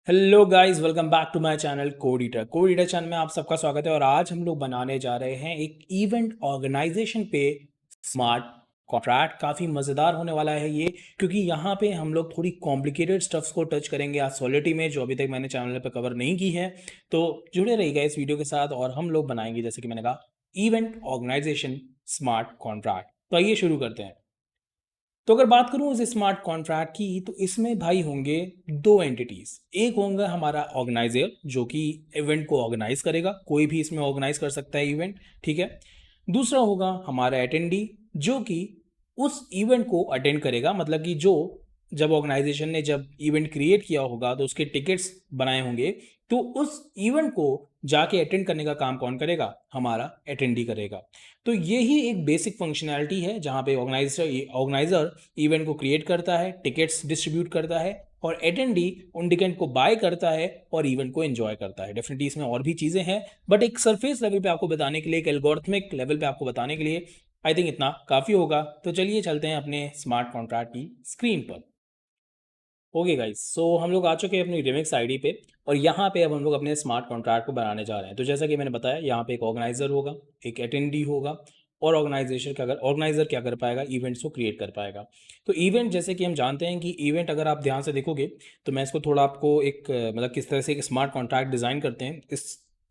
Hello guys, welcome back to my channel code eater channel में आप सबका स्वागत है। और आज हम लोग बनाने जा रहे हैं एक इवेंट ऑर्गेनाइजेशन पे स्मार्ट कॉन्ट्रैक्ट। काफ़ी मज़ेदार होने वाला है ये, क्योंकि यहाँ पे हम लोग थोड़ी कॉम्प्लिकेटेड स्टफ्स को टच करेंगे आज सॉलिडिटी में, जो अभी तक मैंने चैनल पे कवर नहीं की है। तो जुड़े रहिएगा इस वीडियो के साथ और हम लोग बनाएंगे, जैसे कि मैंने कहा, इवेंट ऑर्गेनाइजेशन स्मार्ट कॉन्ट्रैक्ट। तो आइए शुरू करते हैं। तो अगर बात करूं इस स्मार्ट कॉन्ट्रैक्ट की, तो इसमें भाई होंगे दो एंटिटीज। एक होगा हमारा ऑर्गेनाइजर, जो कि इवेंट को ऑर्गेनाइज करेगा, कोई भी इसमें ऑर्गेनाइज कर सकता है इवेंट, ठीक है। दूसरा होगा हमारा अटेंडी, जो कि उस इवेंट को अटेंड करेगा, मतलब कि जो जब ऑर्गेनाइजेशन ने जब इवेंट क्रिएट किया होगा तो उसके टिकट्स बनाए होंगे, तो उस इवेंट को जाके अटेंड करने का काम कौन करेगा? हमारा अटेंडी करेगा। तो यही एक बेसिक फंक्शनैलिटी है, जहाँ पे ऑर्गेनाइजर इवेंट को क्रिएट करता है, टिकट्स डिस्ट्रीब्यूट करता है, और अटेंडी उन टिकट को बाय करता है और इवेंट को एंजॉय करता है। डेफिनेटली इसमें और भी चीज़ें हैं, बट एक सरफेस लेवल पे आपको बताने के लिए, एक एल्गोरिथमिक लेवल पे आपको बताने के लिए आई थिंक इतना काफ़ी होगा। तो चलिए चलते हैं अपने स्मार्ट कॉन्ट्रैक्ट की स्क्रीन पर। ओके गाइस, सो हम लोग आ चुके हैं अपनी रिमिक्स आईडी पे, और यहाँ पे अब हम लोग अपने स्मार्ट कॉन्ट्रैक्ट को बनाने जा रहे हैं। तो जैसा कि मैंने बताया, यहाँ पे एक ऑर्गेनाइजर होगा, एक अटेंडी होगा, और ऑर्गेनाइजर क्या कर पाएगा? इवेंट्स को क्रिएट कर पाएगा। तो इवेंट, जैसे कि हम जानते हैं कि इवेंट, अगर आप ध्यान से देखोगे तो मैं इसको थोड़ा आपको एक मतलब किस तरह से एक स्मार्ट कॉन्ट्रैक्ट डिज़ाइन करते हैं,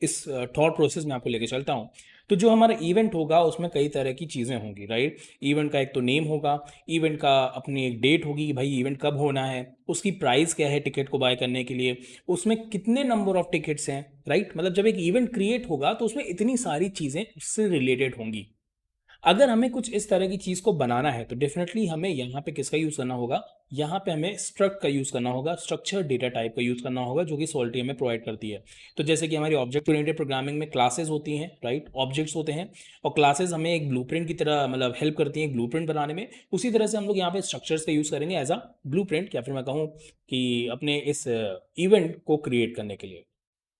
इस थॉट प्रोसेस में आपको लेके चलता हूँ। तो जो हमारा इवेंट होगा उसमें कई तरह की चीज़ें होंगी, राइट। इवेंट का एक तो नेम होगा, इवेंट का अपनी एक डेट होगी कि भाई इवेंट कब होना है, उसकी प्राइस क्या है टिकट को बाय करने के लिए, उसमें कितने नंबर ऑफ टिकट्स हैं, राइट। मतलब जब एक इवेंट क्रिएट होगा तो उसमें इतनी सारी चीज़ें उससे रिलेटेड होंगी। अगर हमें कुछ इस तरह की चीज़ को बनाना है तो डेफिनेटली हमें यहाँ पे किसका यूज़ करना होगा? यहाँ पे हमें स्ट्रक्ट का यूज़ करना होगा, स्ट्रक्चर डेटा टाइप का यूज़ करना होगा, जो कि सोल्टी हमें प्रोवाइड करती है। तो जैसे कि हमारी ऑब्जेक्ट ओरिएंटेड प्रोग्रामिंग में क्लासेस होती हैं, राइट, ऑब्जेक्ट्स होते हैं, और क्लासेस हमें एक ब्लूप्रिंट की तरह मतलब हेल्प करती हैं ब्लूप्रिंट बनाने में। उसी तरह से हम लोग यहाँ पे स्ट्रक्चर्स का यूज़ करेंगे एज अ ब्लूप्रिंट, या फिर मैं कहूँ कि अपने इस इवेंट को क्रिएट करने के लिए।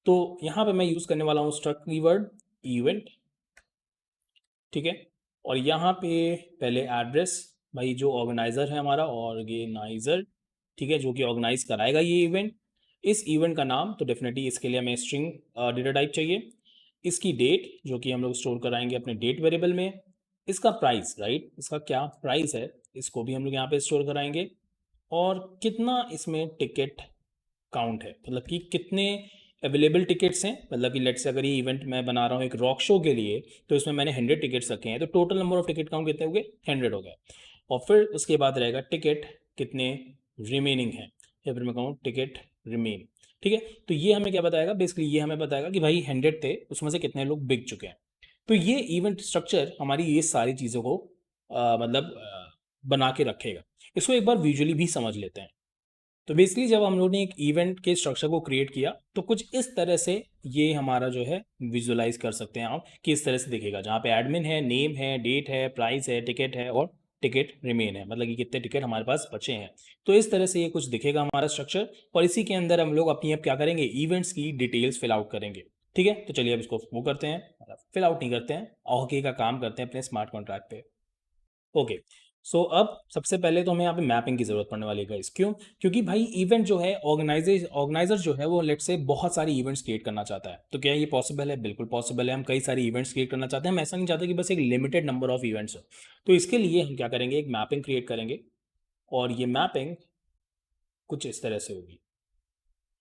तो यहाँ पे मैं यूज़ करने वाला हूँ स्ट्रक्ट कीवर्ड इवेंट, ठीक है। और यहाँ पे पहले एड्रेस, भाई जो ऑर्गेनाइज़र है हमारा ऑर्गेनाइज़र, ठीक है, जो कि ऑर्गेनाइज कराएगा ये इवेंट। इस इवेंट का नाम, तो डेफिनेटली इसके लिए हमें स्ट्रिंग डेटा टाइप चाहिए। इसकी डेट, जो कि हम लोग स्टोर कराएंगे अपने डेट वेरिएबल में। इसका प्राइस, राइट, इसका क्या प्राइस है, इसको भी हम लोग यहाँ पे स्टोर कराएंगे। और कितना इसमें टिकट काउंट है, मतलब कि कितने अवेलेबल टिकट्स हैं। मतलब कि लेट्स से अगर ये इवेंट मैं बना रहा हूँ एक रॉक शो के लिए, तो इसमें मैंने 100 टिकट्स रखे हैं, तो total number of ticket count कितने हो गए? 100 हो गए। और फिर उसके बाद रहेगा टिकट कितने रिमेनिंग हैं, या फिर मैं कहूँ टिकट रिमेन, ठीक है। तो ये हमें क्या बताएगा? बेसिकली ये हमें बताएगा कि भाई 100 थे, उसमें से कितने लोग बिक चुके हैं। तो ये इवेंट स्ट्रक्चर हमारी ये सारी चीज़ों को मतलब बना के रखेगा। इसको एक बार विजुअली भी समझ लेते हैं। तो बेसिकली जब हम लोगों ने एक इवेंट के स्ट्रक्चर को क्रिएट किया, तो कुछ इस तरह से ये हमारा जो है विजुअलाइज कर सकते हैं आप कि इस तरह से दिखेगा, जहाँ पे एडमिन है, नेम है, डेट है, प्राइस है, टिकट है, और टिकट रिमेन है, मतलब कि कितने टिकट हमारे पास बचे हैं। तो इस तरह से ये कुछ दिखेगा हमारा स्ट्रक्चर, और इसी के अंदर हम लोग अपनी अब क्या करेंगे? इवेंट्स की डिटेल्स फिल आउट करेंगे, ठीक है। तो चलिए अब इसको वो करते हैं, फिल आउट नहीं करते हैं, ओके का काम करते हैं अपने स्मार्ट कॉन्ट्रैक्ट पे। ओके, सो अब सबसे पहले तो हमें यहाँ पे मैपिंग की ज़रूरत पड़ने वाली है गाइस। क्यों? क्योंकि भाई इवेंट जो है, ऑर्गेनाइजर जो है वो लेट से बहुत सारी इवेंट्स क्रिएट करना चाहता है। तो क्या ये पॉसिबल है? बिल्कुल पॉसिबल है। हम कई सारी इवेंट्स क्रिएट करना चाहते हैं, हम ऐसा नहीं चाहते कि बस एक लिमिटेड नंबर ऑफ इवेंट्स हो। तो इसके लिए हम क्या करेंगे? एक मैपिंग क्रिएट करेंगे, और ये मैपिंग कुछ इस तरह से होगी,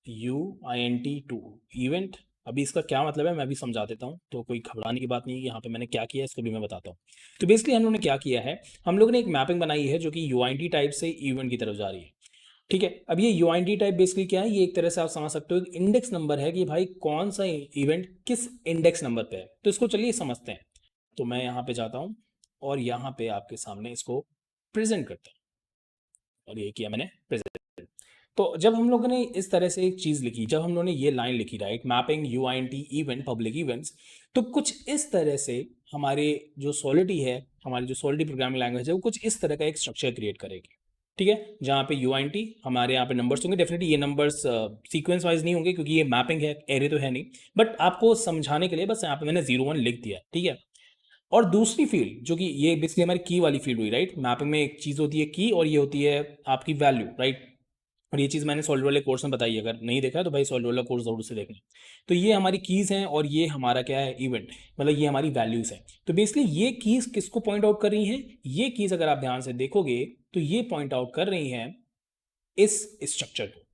UINT टू इवेंट। अभी इसका क्या मतलब है मैं भी समझा देता हूँ, तो कोई घबराने की बात नहीं है। यहाँ पे मैंने क्या किया है इसको भी मैं बताता हूँ। तो बेसिकली हम लोगों ने क्या किया है, हम लोगों ने एक मैपिंग बनाई है जो कि UINT टाइप से इवेंट की तरफ जा रही है, ठीक है। अब ये UINT टाइप बेसिकली क्या है? ये एक तरह से आप समझ सकते हो एक इंडेक्स नंबर है कि भाई कौन सा इवेंट किस इंडेक्स नंबर पे है। तो इसको चलिए समझते हैं। तो मैं यहाँ पे जाता हूँ, और यहाँ पे आपके सामने इसको प्रेजेंट करता हूँ, और ये किया मैंने प्रेजेंट। तो जब हम लोगों ने इस तरह से एक चीज़ लिखी, जब हम लोगों ने ये लाइन लिखी, right, mapping UINT event public events, तो कुछ इस तरह से हमारे जो सॉलिडी है, हमारी जो सॉलिडी प्रोग्रामिंग लैंग्वेज है, वो कुछ इस तरह का एक स्ट्रक्चर क्रिएट करेगी, ठीक है। जहाँ पे UINT हमारे यहाँ पे नंबर्स होंगे। डेफिनेटली ये नंबर्स सीक्वेंस वाइज नहीं होंगे, क्योंकि ये मैपिंग है, एरे तो है नहीं, बट आपको समझाने के लिए बस यहाँ पे मैंने 01 लिख दिया, ठीक है। और दूसरी फील्ड, जो कि ये बेसिकली हमारी की वाली फील्ड हुई, राइट। मैपिंग में एक चीज़ होती है की, और ये होती है आपकी वैल्यू, राइट। और ये चीज़ मैंने सॉलिड वाले कोर्स में बताई है, अगर नहीं देखा है तो भाई सॉलिड वाला कोर्स ज़रूर से देखना। तो ये हमारी कीज़ हैं और ये हमारा क्या है, इवेंट, मतलब ये हमारी वैल्यूज़ हैं। तो बेसिकली ये कीज़ किसको पॉइंट आउट कर रही हैं, ये कीज़ अगर आप ध्यान से देखोगे तो ये पॉइंट आउट कर रही हैं इस स्ट्रक्चर को।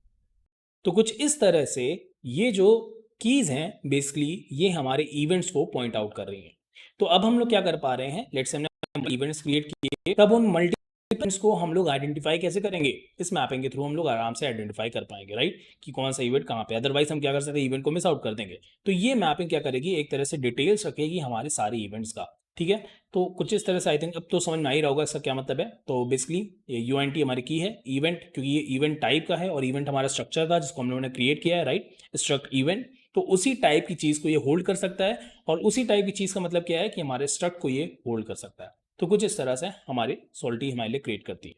तो कुछ इस तरह से ये जो कीज़ हैं बेसिकली ये हमारे इवेंट्स को पॉइंट आउट कर रही हैं। तो अब हम लोग क्या कर पा रहे हैं, लेट्स से हमने इवेंट्स क्रिएट किए, तब उन मल्टी इवेंट्स को हम लोग आइडेंटिफाई कैसे करेंगे, इस मैपिंग के थ्रू हम लोग आराम से आइडेंटिफाई कर पाएंगे, राइट, कि कौन सा इवेंट कहाँ पे, अदरवाइज हम क्या कर सकते हैं, इवेंट को मिस आउट कर देंगे। तो ये मैपिंग क्या करेगी, एक तरह से डिटेल्स रखेगी हमारे सारे इवेंट्स का, ठीक है। तो कुछ इस तरह से आई थिंक अब तो समझ में आ ही रहा होगा इसका क्या मतलब है। तो बेसिकली ये यूएनटी हमारी की है इवेंट, क्योंकि ये इवेंट टाइप का है और इवेंट हमारा स्ट्रक्चर था जिसको हम लोगों ने क्रिएट किया है, राइट, स्ट्रक्ट इवेंट। तो उसी टाइप की चीज़ को ये होल्ड कर सकता है, और उसी टाइप की चीज़ का मतलब क्या है कि हमारे स्ट्रक्ट को ये होल्ड कर सकता है। तो कुछ इस तरह से हमारी सॉल्टी हमारे लिए क्रिएट करती है।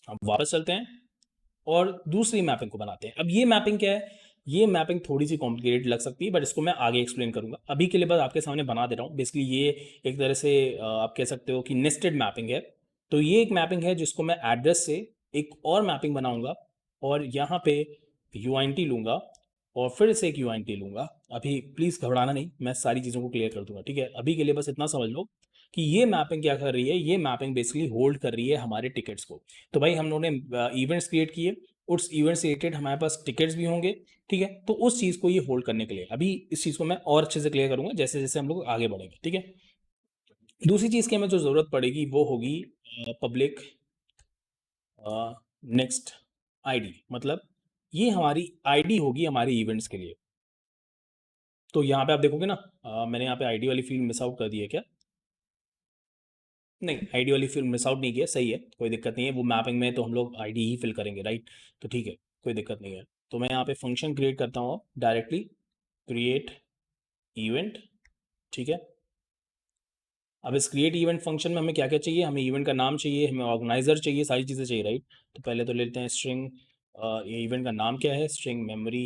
अब वापस चलते हैं और दूसरी मैपिंग को बनाते हैं। अब ये मैपिंग क्या है, ये मैपिंग थोड़ी सी कॉम्प्लिकेटेड लग सकती है, बट इसको मैं आगे एक्सप्लेन करूंगा। अभी के लिए बस आपके सामने बना दे रहा हूँ। बेसिकली ये एक तरह से आप कह सकते हो कि नेस्टेड मैपिंग है। तो ये एक मैपिंग है जिसको मैं एड्रेस से एक और मैपिंग बनाऊंगा, और यहाँ पे यूआईएनटी लूंगा और फिर से एक यूआईएनटी लूंगा। अभी प्लीज़ घबराना नहीं, मैं सारी चीज़ों को क्लियर कर दूंगा, ठीक है। अभी के लिए बस इतना समझ लो कि ये मैपिंग क्या कर रही है, ये मैपिंग बेसिकली होल्ड कर रही है हमारे टिकट्स को। तो भाई हम लोगों ने इवेंट्स क्रिएट किए, उस इवेंट से रिलेटेड हमारे पास टिकट्स भी होंगे, ठीक है। तो उस चीज़ को ये होल्ड करने के लिए अभी इस चीज़ को मैं और अच्छे से क्लियर करूंगा जैसे जैसे हम लोग आगे बढ़ेंगे, ठीक है। दूसरी चीज़ की हमें जो ज़रूरत पड़ेगी वो होगी पब्लिक नेक्स्ट आईडी, मतलब ये हमारी आईडी होगी हमारे इवेंट्स के लिए। तो यहाँ पे आप देखोगे ना, मैंने यहाँ पे आईडी वाली फील्ड मिस आउट कर दी है क्या, नहीं आईडी वाली फील्ड मिस आउट नहीं किया, सही है, कोई दिक्कत नहीं है। वो मैपिंग में तो हम लोग आईडी ही फिल करेंगे, राइट। तो ठीक है, कोई दिक्कत नहीं है। तो मैं यहाँ पे फंक्शन क्रिएट करता हूँ डायरेक्टली, क्रिएट इवेंट, ठीक है। अब इस क्रिएट इवेंट फंक्शन में हमें क्या क्या चाहिए, हमें इवेंट का नाम चाहिए, हमें ऑर्गेनाइजर चाहिए, सारी चीज़ें चाहिए, राइट। तो पहले तो लेते हैं स्ट्रिंग, ये इवेंट का नाम क्या है, स्ट्रिंग मेमोरी,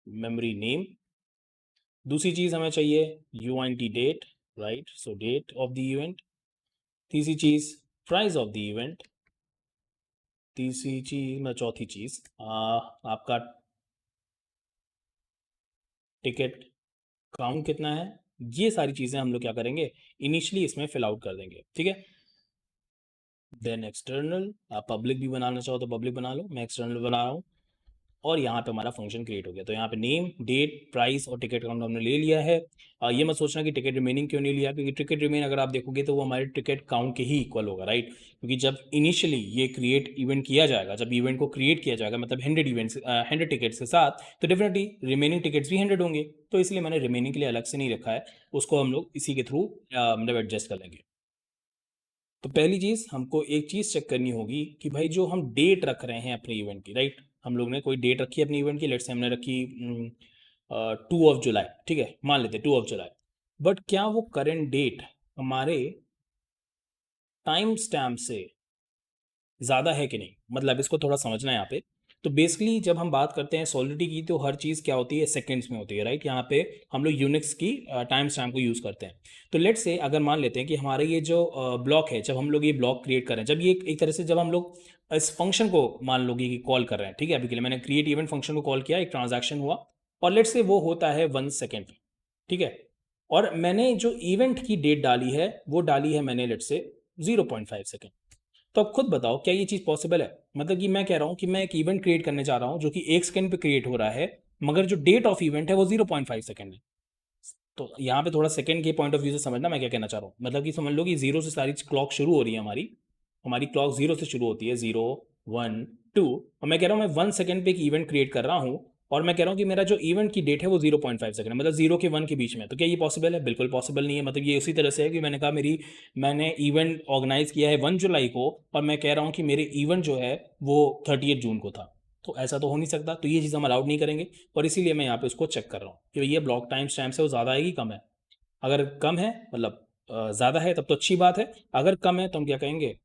मेमोरी नेम। दूसरी चीज़ हमें चाहिए UINT date, right, so date of the event. तीसरी चीज़ प्राइस ऑफ द इवेंट। तीसरी चीज़ मैं चौथी चीज़ आपका टिकट काउंट कितना है। ये सारी चीज़ें हम लोग क्या करेंगे, इनिशियली इसमें फिल आउट कर देंगे, ठीक है। देन एक्सटर्नल, आप पब्लिक भी बनाना चाहो तो पब्लिक बना लो, मैं एक्सटर्नल बना रहा हूँ। और यहाँ पे हमारा फंक्शन क्रिएट हो गया। तो यहाँ पे नेम, डेट, प्राइस और टिकट काउंट हमने ले लिया है। ये मत सोचना कि टिकट रिमेनिंग क्यों नहीं लिया, क्योंकि टिकट रिमेन अगर आप देखोगे तो वो हमारे टिकट काउंट के ही इक्वल होगा, राइट। क्योंकि जब इनिशियली ये क्रिएट इवेंट किया जाएगा, जब इवेंट को क्रिएट किया जाएगा, मतलब 100 इवेंट्स 100 टिकट्स के साथ, तो डेफिनेटली रिमेनिंग टिकट्स भी 100 होंगे। तो इसलिए मैंने रिमेनिंग के लिए अलग से नहीं रखा है, उसको हम लोग इसी के थ्रू मतलब एडजस्ट कर लेंगे। तो पहली चीज़ हमको एक चीज़ चेक करनी होगी कि भाई जो हम डेट रख रहे हैं अपने इवेंट की, राइट, हम लोग ने कोई डेट रखी है अपने इवेंट की, लेट्स से हमने रखी 2 जुलाई, ठीक है, मान लेते 2 जुलाई। बट क्या वो करेंट डेट हमारे टाइम स्टैम्प से ज़्यादा है कि नहीं, मतलब इसको थोड़ा समझना है यहाँ पे। तो बेसिकली जब हम बात करते हैं सॉलिडिटी की, तो हर चीज़ क्या होती है, सेकंड्स में होती है, राइट। यहाँ पे हम लोग यूनिक्स की टाइम स्टैम्प को यूज़ करते हैं। तो लेट्स से अगर मान लेते हैं कि हमारा ये जो ब्लॉक है, जब हम लोग ये ब्लॉक क्रिएट कर रहे हैं, जब ये एक तरह से जब हम लोग इस फंक्शन को मान लोगे कि कॉल कर रहे हैं, ठीक है, अभी के लिए मैंने क्रिएट इवेंट फंक्शन को कॉल किया, एक ट्रांजैक्शन हुआ, और लेट्स से वो होता है 1 सेकेंड, ठीक है। और मैंने जो इवेंट की डेट डाली है वो डाली है मैंने लेट्स से 0.5 सेकेंड। तो अब खुद बताओ क्या ये चीज़ पॉसिबल है, मतलब कि मैं कह रहा हूँ कि मैं एक इवेंट क्रिएट करने जा रहा हूँ जो कि 1 सेकंड पे क्रिएट हो रहा है, मगर जो डेट ऑफ इवेंट है वो 0.5 सेकंड है। तो यहाँ पे थोड़ा सेकंड के पॉइंट ऑफ व्यू से समझना मैं क्या कहना चाह रहा हूँ, मतलब कि समझ लो कि जीरो से सारी क्लॉक शुरू हो रही है, हमारी हमारी क्लॉक जीरो से शुरू होती है, 0, 1, 2, और मैं कह रहा हूँ मैं 1 सेकंड पे एक इवेंट क्रिएट कर रहा हूँ, और मैं कह रहा हूँ कि मेरा जो इवेंट की डेट है वो 0.5 सेकंड, मतलब 0 के 1 के बीच में। तो क्या ये पॉसिबल है, बिल्कुल पॉसिबल नहीं है। मतलब ये उसी तरह से है कि मैंने कहा मैंने इवेंट ऑर्गेनाइज किया है 1 जुलाई को, और मैं कह रहा हूँ कि मेरे इवेंट जो है वो 30 जून को था। तो ऐसा तो हो नहीं सकता, तो ये चीज़ हम अलाउड नहीं करेंगे, और इसीलिए मैं यहाँ पे उसको चेक कर रहा हूँ कि ये ब्लॉक टाइम स्टैम्प से वो ज़्यादा है कि कम है। अगर कम है मतलब ज़्यादा है तब तो अच्छी बात है, अगर कम है तो हम क्या कहेंगे,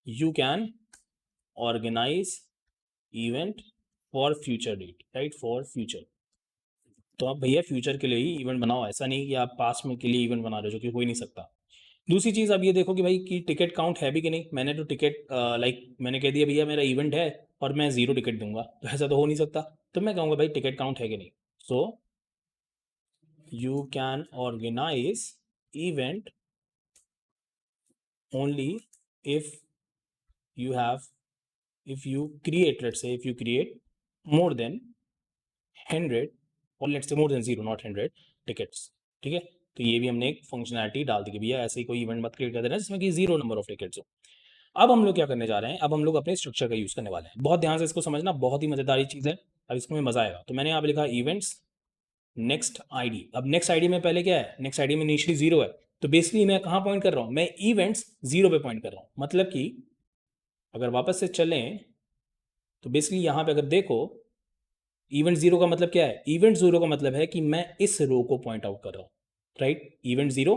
you can organise event for future date, right, for future. तो आप भैया फ्यूचर के लिए ही इवेंट बनाओ, ऐसा नहीं कि आप पास्ट में के लिए इवेंट बना रहे हो, जो कि हो ही नहीं सकता। दूसरी चीज़ अब ये देखो कि भाई कि टिकट काउंट है भी कि नहीं। मैंने तो टिकट मैंने कह दिया भैया मेरा इवेंट है और मैं 0 टिकट दूंगा, तो ऐसा तो हो नहीं सकता। तो मैं कहूँगा भाई टिकट काउंट है कि नहीं। So you can organise event only if you have if you create, let's say if you create more than 100, or let's say more than 0 not 100 tickets. ठीक है, तो ये भी हमने एक फंक्शनैलिटी डाल दी कि भैया ऐसे ही कोई इवेंट मत क्रिएट कर देना जिसमें कि 0 नंबर ऑफ टिकट्स हो। अब हम लोग क्या करने जा रहे हैं, अब हम लोग अपने स्ट्रक्चर का यूज़ करने वाले हैं। बहुत ध्यान से इसको समझना, बहुत ही मज़ेदार चीज़ है। अब इसमें मज़ा आएगा। तो मैंने यहाँ पे लिखा इवेंट्स नेक्स्ट आईडी। अब नेक्स्ट आईडी में पहले क्या है, नेक्स्ट आईडी में इनिशियली 0 है, तो बेसिकली मैं कहाँ पॉइंट कर रहा हूँ, मैं इवेंट्स 0 पे पॉइंट कर रहा हूँ। मतलब कि अगर वापस से चलें तो बेसिकली यहाँ पे अगर देखो, इवेंट 0 का मतलब क्या है, इवेंट 0 का मतलब है कि मैं इस रो को पॉइंट आउट कर रहा हूँ। राइट, इवेंट 0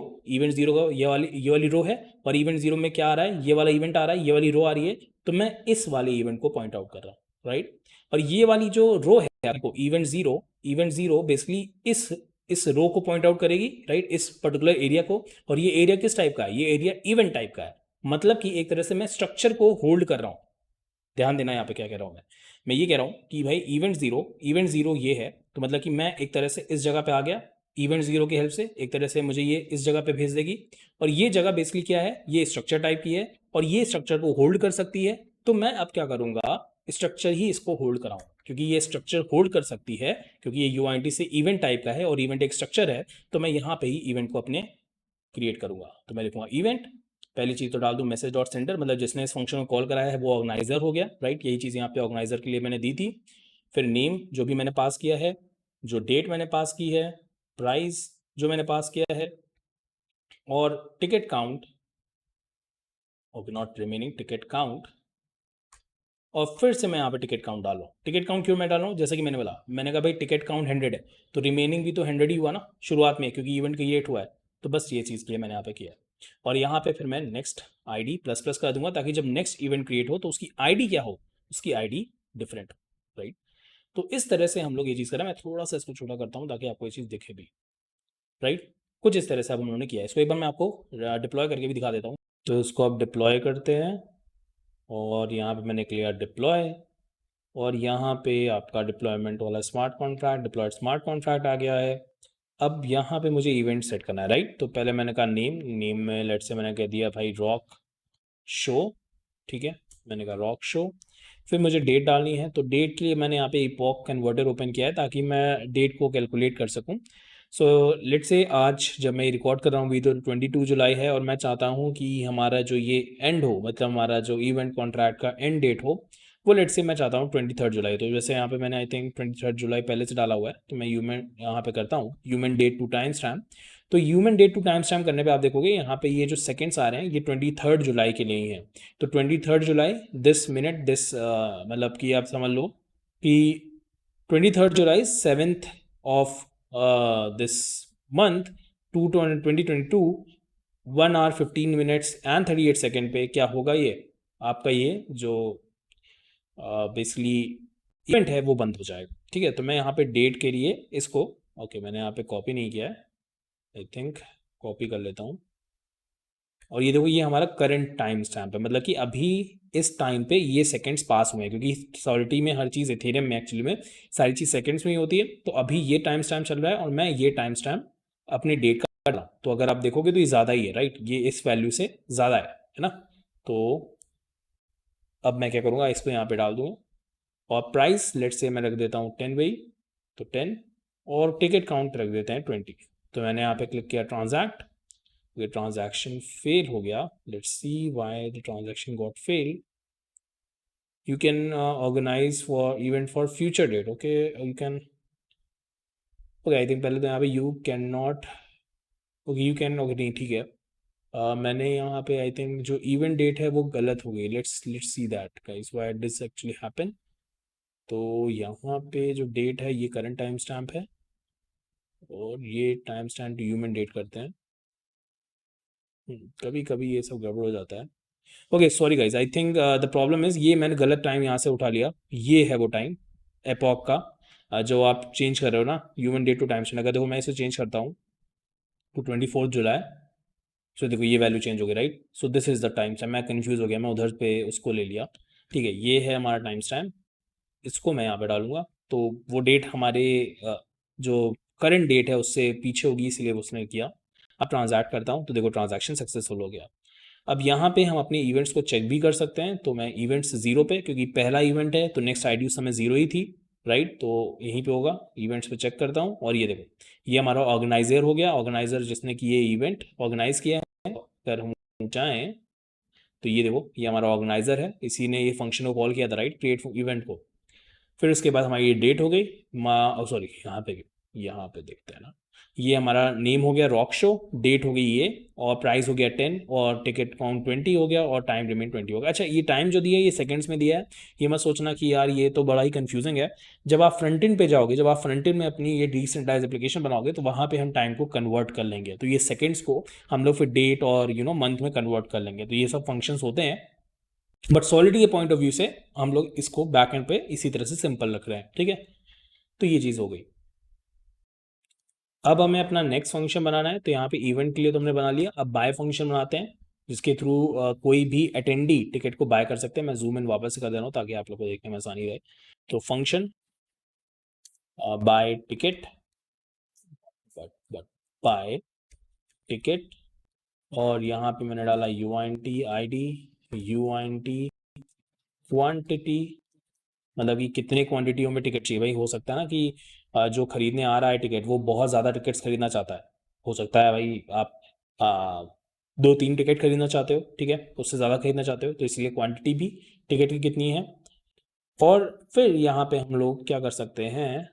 का ये वाली रो है, और इवेंट 0 में क्या आ रहा है, ये वाला इवेंट आ रहा है, ये वाली रो आ रही है, तो मैं इस वाले इवेंट को पॉइंट आउट कर रहा हूँ। राइट, और ये वाली जो रो है आपको इवेंट 0 बेसिकली इस रो को पॉइंट आउट करेगी। राइट, इस पर्टिकुलर एरिया को। और ये एरिया किस टाइप का है, ये एरिया इवेंट टाइप का है। मतलब कि एक तरह से मैं स्ट्रक्चर को होल्ड कर रहा हूँ। ध्यान देना यहाँ पे क्या कह रहा हूँ मैं ये कह रहा हूँ कि भाई इवेंट 0 ये है, तो मतलब कि मैं एक तरह से इस जगह पे आ गया, इवेंट 0 की हेल्प से एक तरह से मुझे ये इस जगह पे भेज देगी। और ये जगह बेसिकली क्या है, ये स्ट्रक्चर टाइप की है, और ये स्ट्रक्चर को होल्ड कर सकती है। तो मैं अब क्या करूँगा, स्ट्रक्चर ही इसको होल्ड कराऊँ, क्योंकि ये स्ट्रक्चर होल्ड कर सकती है, क्योंकि ये यूआईटी से इवेंट टाइप का है और इवेंट एक स्ट्रक्चर है। तो मैं यहाँ पे ही इवेंट को अपने क्रिएट करूँगा। तो मैं लिखूँगा इवेंट, पहली चीज़ तो डाल दूँ मैसेज डॉट सेंडर, मतलब जिसने इस फंक्शन को कॉल कराया है वो ऑर्गेनाइजर हो गया। राइट, यही चीज़ यहाँ पे ऑर्गेनाइजर के लिए मैंने दी थी। फिर नेम जो भी मैंने पास किया है, जो डेट मैंने पास की है, प्राइस जो मैंने पास किया है, और ticket count, okay not remaining ticket count. और फिर से मैं यहाँ पे टिकट काउंट डाल रहा हूँ। टिकट काउंट क्यों मैं डाल रहा हूँ, जैसे कि मैंने बोला, मैंने कहा भाई टिकट काउंट 100 है, तो रिमेनिंग भी तो 100 ही हुआ ना शुरुआत में, क्योंकि इवेंट क्रिएट हुआ है। तो बस ये चीज़ के लिए मैंने यहाँ पे किया है। और यहाँ पे फिर मैं नेक्स्ट आईडी प्लस प्लस कर दूंगा, ताकि जब नेक्स्ट इवेंट क्रिएट हो तो उसकी आईडी क्या हो, उसकी आईडी डिफरेंट हो। राइट, तो इस तरह से हम लोग ये चीज़ करें। मैं थोड़ा सा इसको छोटा करता हूँ ताकि आपको ये चीज़ दिखे भी। राइट, कुछ इस तरह से अब उन्होंने किया है। इसको एक बार मैं आपको डिप्लॉय करके भी दिखा देता हूँ। तो इसको अब डिप्लॉय करते हैं, और यहाँ पे मैंने किया डिप्लॉय, और यहाँ पे आपका डिप्लॉयमेंट वाला smart contract, deployed smart contract आ गया है। अब यहाँ पे मुझे इवेंट सेट करना है। राइट, तो पहले मैंने कहा नेम में लेट से मैंने कह दिया भाई रॉक शो। ठीक है, मैंने कहा रॉक शो। फिर मुझे डेट डालनी है, तो डेट के लिए मैंने यहाँ पे इपॉक कन्वर्टर ओपन किया है ताकि मैं डेट को कैलकुलेट कर सकूँ। सो लेट से आज जब मैं रिकॉर्ड कर रहा हूँ वीडियो, 22 जुलाई है, और मैं चाहता हूँ कि हमारा जो ये एंड हो, मतलब हमारा जो इवेंट कॉन्ट्रैक्ट का एंड डेट हो, वो लेट से मैं चाहता हूँ 23 जुलाई। तो जैसे यहाँ पे मैंने आई थिंक 23 जुलाई पहले से डाला हुआ है, तो मैं ह्यूमन यहाँ पे करता हूँ human date to time stamp. तो human date to time stamp करने पे आप देखोगे यहाँ पे ये जो सेकंड्स आ रहे हैं ये 23 जुलाई के लिए ही हैं। तो 23 जुलाई दिस मिनट दिस, मतलब कि आप समझ लो कि 23 जुलाई 7th of this month 2022 1 hour 15 minutes and 38 second पे क्या होगा, ये आपका ये जो बेसिकली इवेंट है वो बंद हो जाएगा। ठीक है, तो मैं यहाँ पे डेट के लिए इसको, ओके मैंने यहाँ पे कॉपी नहीं किया है, आई थिंक कॉपी कर लेता हूँ। और ये देखो ये हमारा करंट टाइम स्टैम्प है, मतलब कि अभी इस टाइम पे ये सेकंड्स पास हुए हैं, क्योंकि सॉलिटी में हर चीज़, इथेरियम में एक्चुअली में सारी चीज़ सेकंड्स में ही होती है। तो अभी ये टाइम स्टैम्प चल रहा है और मैं ये टाइम स्टैम्प अपनी डेट का कर रहा हूँ। तो अगर आप देखोगे तो ये ज़्यादा ही है। राइट, ये इस वैल्यू से ज़्यादा है ना। तो अब मैं क्या करूँगा, इसको यहाँ पे डाल दूँगा, और प्राइस लेट से मैं रख देता हूँ 10 भाई, तो 10, और टिकट काउंट रख देते हैं 20। तो मैंने यहाँ पे क्लिक किया ट्रांजैक्ट, ये ट्रांजैक्शन फेल हो गया। Let's see why the transaction got fail. You can organise for event for future date, okay you can, okay I think पहले तो यहाँ पे you can not, okay you can, okay नहीं ठीक है। मैंने यहाँ पे आई थिंक जो इवेंट डेट है वो गलत हो गई। Let's see that guys why this actually happen. तो यहाँ पे जो डेट है ये करंट टाइम स्टैम्प है, और ये टाइम स्टैम्प ह्यूमन डेट करते हैं। कभी कभी ये सब गड़बड़ हो जाता है। Okay sorry guys, I think the problem is ये मैंने गलत टाइम यहाँ से उठा लिया। ये है वो टाइम एपॉक का, जो आप चेंज कर रहे हो ना human date to time stamp. अगर देखो मैं इसे चेंज करता हूँ टू 24 जुलाई, सो देखो ये वैल्यू चेंज हो गई, right. So this is the time stamp. मैं कंफ्यूज हो गया, मैं उधर पे उसको ले लिया। ठीक है, ये है हमारा टाइम स्टैम्प, इसको मैं यहाँ पे डालूंगा। तो वो डेट हमारे जो करंट डेट है उससे पीछे होगी, इसलिए उसने किया। अब ट्रांजैक्ट करता हूँ तो देखो ट्रांजैक्शन सक्सेसफुल हो गया। अब यहाँ पे हम अपने इवेंट्स को चेक भी कर सकते हैं। तो मैं इवेंट्स जीरो पे, क्योंकि पहला इवेंट है तो नेक्स्ट आईडी उस समय जीरो ही थी, राइट। तो यहीं पे होगा, इवेंट्स पे चेक करता हूँ और ये देखो ये हमारा ऑर्गेनाइजर हो गया। ऑर्गेनाइजर जिसने कि ये इवेंट ऑर्गेनाइज किया है, अगर हम चाहें तो ये देखो ये हमारा ऑर्गेनाइजर है, इसी ने ये फंक्शन को कॉल किया था, राइट, क्रिएट इवेंट को। फिर उसके बाद हमारी ये डेट हो गई, सॉरी यहाँ पे देखते हैं ना, ये हमारा नेम हो गया रॉक शो, डेट हो गई ये, और प्राइस हो गया 10, और टिकट काउंट 20 हो गया, और टाइम रिमेन 20 हो गया। अच्छा, ये टाइम जो दिया है ये सेकंड्स में दिया है। ये मत सोचना कि यार ये तो बड़ा ही कंफ्यूजिंग है। जब आप फ्रंट एंड पे जाओगे, जब आप फ्रंट एंड में अपनी ये डिसेंट्रलाइज एप्लीकेशन बनाओगे, तो वहाँ पे हम टाइम को कन्वर्ट कर लेंगे। तो ये सेकंड्स को हम लोग फिर डेट और मंथ में कन्वर्ट कर लेंगे। तो ये सब फंक्शंस होते हैं, बट सॉलिडिटी के पॉइंट ऑफ व्यू से हम लोग इसको बैक एंड पे इसी तरह से सिंपल रख रहे हैं। ठीक है, तो ये चीज़ हो गई। अब हमें अपना नेक्स्ट फंक्शन बनाना है। तो यहाँ पे इवेंट के लिए तो हमने बना लिया, अब बाय फंक्शन बनाते हैं, जिसके थ्रू कोई भी अटेंडी टिकट को बाय कर सकते हैं। मैं जूम इन वापस से कर दे रहा हूँ ताकि आप लोग को देखने में आसानी रहे। तो function buy ticket, buy ticket, और यहाँ पे मैंने डाला UINT ID, UINT क्वांटिटी, मतलब कि कितने क्वांटिटियों में टिकट चाहिए। भाई हो सकता है ना कि जो खरीदने आ रहा है टिकट वो बहुत ज़्यादा टिकट्स खरीदना चाहता है। हो सकता है भाई आप आ, 2-3 टिकट खरीदना चाहते हो, ठीक है, उससे ज़्यादा खरीदना चाहते हो, तो इसलिए क्वांटिटी भी टिकट की कितनी है। और फिर यहाँ पे हम लोग क्या कर सकते हैं,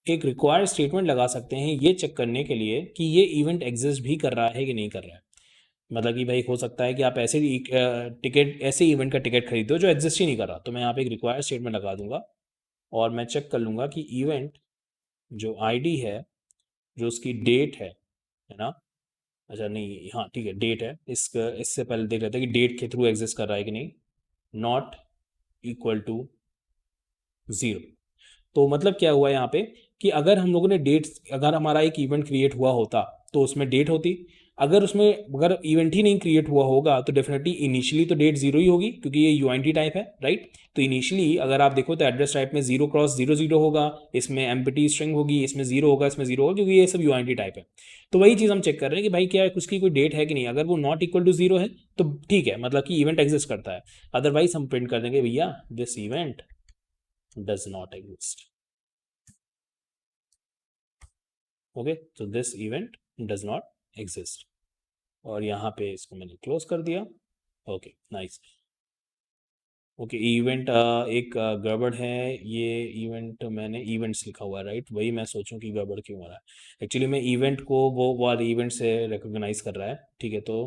एक रिक्वायर्ड स्टेटमेंट लगा सकते हैं ये चेक करने के लिए कि ये इवेंट एग्जिस्ट भी कर रहा है कि नहीं कर रहा है। मतलब कि भाई हो सकता है कि आप ऐसे टिकट, ऐसे इवेंट का टिकट खरीदो जो एग्जिस्ट ही नहीं कर रहा। तो मैं यहाँ पे एक रिक्वायर्ड स्टेटमेंट लगा दूंगा, और मैं चेक कर लूँगा कि इवेंट जो आईडी है, जो उसकी डेट है ना। अच्छा नहीं, हाँ ठीक है, डेट है। इससे पहले देख लेते हैं कि डेट के थ्रू एग्जिस्ट कर रहा है कि नहीं। Not equal to 0। तो मतलब क्या हुआ यहाँ पे कि अगर हम लोगों ने डेट, अगर हमारा एक इवेंट क्रिएट हुआ होता तो उसमें डेट होती। अगर इवेंट ही नहीं क्रिएट हुआ होगा तो डेफिनेटली इनिशियली तो डेट जीरो ही होगी, क्योंकि ये यूआईटी टाइप है, राइट। तो इनिशियली अगर आप देखो तो एड्रेस टाइप में 0x00 होगा, इसमें एम्प्टी स्ट्रिंग होगी, इसमें 0 होगा, इसमें 0 होगा, क्योंकि ये सब यूआईटी टाइप है। तो वही चीज़ हम चेक कर रहे हैं कि भाई क्या उसकी कोई डेट है कि नहीं। अगर वो नॉट इक्वल टू 0 है तो ठीक है, मतलब कि इवेंट एग्जिस्ट करता है। अदरवाइज हम प्रिंट कर देंगे भैया this event does not exist. Okay, तो this event does not exist, और यहाँ पे इसको मैंने क्लोज कर दिया। Okay nice. ओके, इवेंट एक गड़बड़ है, ये इवेंट मैंने इवेंट्स लिखा हुआ है, राइट। वही मैं सोचूं कि गड़बड़ क्यों हो रहा है। एक्चुअली मैं इवेंट को वो वाले इवेंट से रिकॉग्नाइज कर रहा है, ठीक है। तो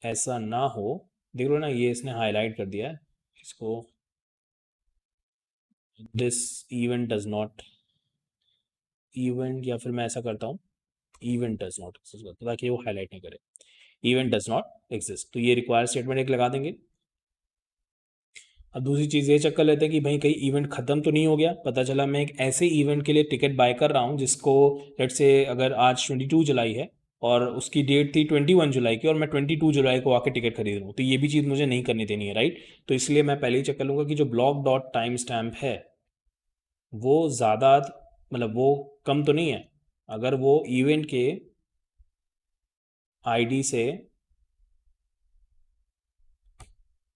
ऐसा ना हो, देख लो ना, ये इसने हाईलाइट कर दिया है इसको, this event does not event, या फिर मैं ऐसा करता हूँ इवेंट डज नॉट एग्जिस्ट, ताकि वो हाईलाइट नहीं करे। इवेंट डज नॉट एग्जिस्ट, तो ये रिक्वायर स्टेटमेंट एक लगा देंगे। अब दूसरी चीज़ ये चेक कर लेते हैं कि भाई कहीं इवेंट ख़त्म तो नहीं हो गया। पता चला मैं एक ऐसे इवेंट के लिए टिकट बाय कर रहा हूँ जिसको, लेट से अगर आज 22 जुलाई है और उसकी डेट थी 21 जुलाई की, और मैं 22 जुलाई को आके टिकट खरीद रहा हूँ, तो ये भी चीज़ मुझे नहीं करनी देनी है, राइट। तो इसलिए मैं पहले ही चेक कर लूँगा कि जो ब्लॉक डॉट टाइम स्टैम्प है वो ज़्यादा, मतलब वो कम तो नहीं है। अगर वो इवेंट के आईडी से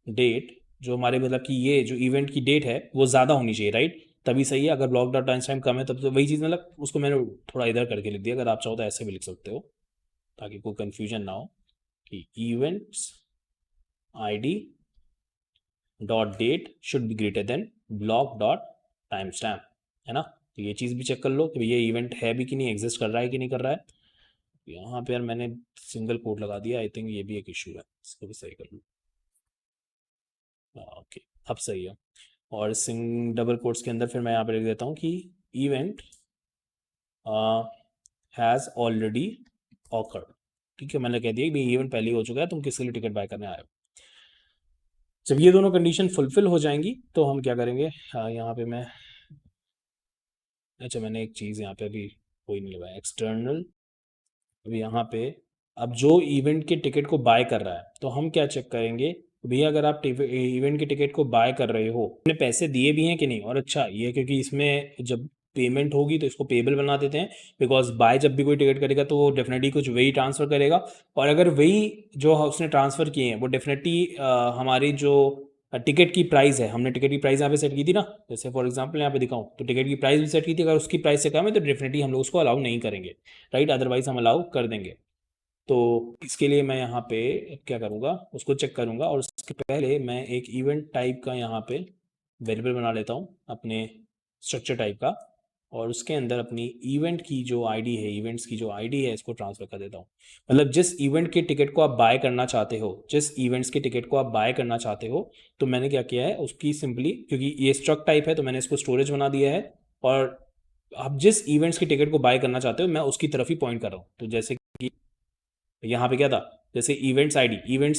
डेट, जो हमारे मतलब कि ये जो इवेंट की डेट है वो ज़्यादा होनी चाहिए, राइट, तभी सही है। अगर ब्लॉक डॉट टाइम टाइम कम है तब तो वही चीज़, मतलब उसको मैंने थोड़ा इधर करके लिख दिया। अगर आप चाहो तो ऐसे भी लिख सकते हो ताकि कोई कन्फ्यूजन ना हो कि events ID dot date should be greater than block dot time stamp, है ना। तो ये चीज़ भी चेक कर लो कि ये इवेंट है भी कि नहीं, एग्जिस्ट कर रहा है कि नहीं कर रहा है। यहाँ पे यार मैंने सिंगल कोट लगा दिया, आई थिंक ये भी एक इशू है, इसको भी सही कर लूँ। ओके, अब सही है। और सिंग डबल कोट्स के अंदर फिर मैं यहाँ पे लिख देता हूँ कि इवेंट हैज़ ऑलरेडी ऑकर्ड। ठीक है, मैंने कह दिया कि इवेंट पहले ही हो चुका है, तुम किसके लिए टिकट बाय करने आए हो। जब ये दोनों कंडीशन फुलफिल हो जाएंगी तो हम क्या करेंगे, यहाँ पे मैं, अच्छा मैंने एक चीज़ यहाँ पे अभी कोई नहीं लगाया, एक्सटर्नल अब यहाँ पे अब जो इवेंट के टिकट को बाय कर रहा है तो हम क्या चेक करेंगे, भैया अगर आप इवेंट के टिकट को बाय कर रहे हो, आपने पैसे दिए भी हैं कि नहीं। और अच्छा ये क्योंकि इसमें जब पेमेंट होगी तो इसको पेबल बना देते हैं, बिकॉज बाय जब भी कोई टिकट करेगा तो वो डेफिनेटली कुछ वही ट्रांसफ़र करेगा, और अगर वही जो उसने ट्रांसफ़र किए हैं वो डेफिनेटली हमारी जो टिकट की प्राइस है, हमने टिकट की प्राइस यहाँ पे सेट की थी ना, जैसे फॉर एग्जांपल यहाँ पे दिखाऊं तो टिकट की प्राइस भी सेट की थी, अगर उसकी प्राइस से कम है तो डेफिनेटली हम लोग उसको अलाउ नहीं करेंगे, राइट, अदरवाइज हम अलाउ कर देंगे। तो इसके लिए मैं यहाँ पे क्या करूँगा, उसको चेक करूँगा, और उसके पहले मैं एक इवेंट टाइप का यहाँ पे वेरिएबल बना लेता हूँ अपने स्ट्रक्चर टाइप का, और उसके अंदर अपनी इवेंट की जो आईडी है, इवेंट्स की जो आईडी है, इसको ट्रांसफ़र कर देता हूँ। मतलब जिस इवेंट के टिकट को आप बाय करना चाहते हो, जिस इवेंट्स के टिकट को आप बाय करना चाहते हो, तो मैंने क्या किया है उसकी सिंपली, क्योंकि ये स्ट्रक्ट टाइप है तो मैंने इसको स्टोरेज बना दिया है, और आप जिस इवेंट्स के टिकट को बाय करना चाहते हो मैं उसकी तरफ ही पॉइंट कर रहा हूँ। तो जैसे कि यहाँ पे क्या था, जैसे इवेंट्स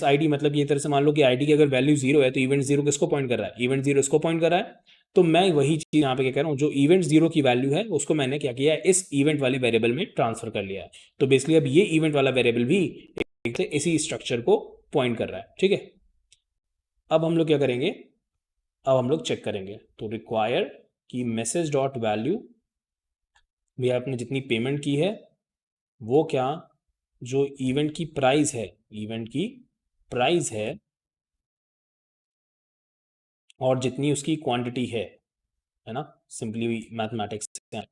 आईडी मतलब ये तरह से मान लो कि आईडी की अगर वैल्यू 0 है तो इवेंट 0 किसको पॉइंट कर रहा है, इवेंट 0 इसको पॉइंट कर रहा है। तो मैं वही चीज़ यहाँ पे क्या कह रहा हूँ, जो इवेंट 0 की वैल्यू है उसको मैंने क्या किया है, इस इवेंट वाले वेरिएबल में ट्रांसफर कर लिया है। तो बेसिकली अब ये इवेंट वाला वेरिएबल भी इसी स्ट्रक्चर को पॉइंट कर रहा है, ठीक है। अब हम लोग क्या करेंगे, अब हम लोग चेक करेंगे, तो रिक्वायर की मैसेज डॉट वैल्यू भी आपने जितनी पेमेंट की है वो क्या, जो इवेंट की प्राइस है, इवेंट की प्राइस है, और जितनी उसकी क्वांटिटी है ना, सिंपली मैथमेटिक्स है,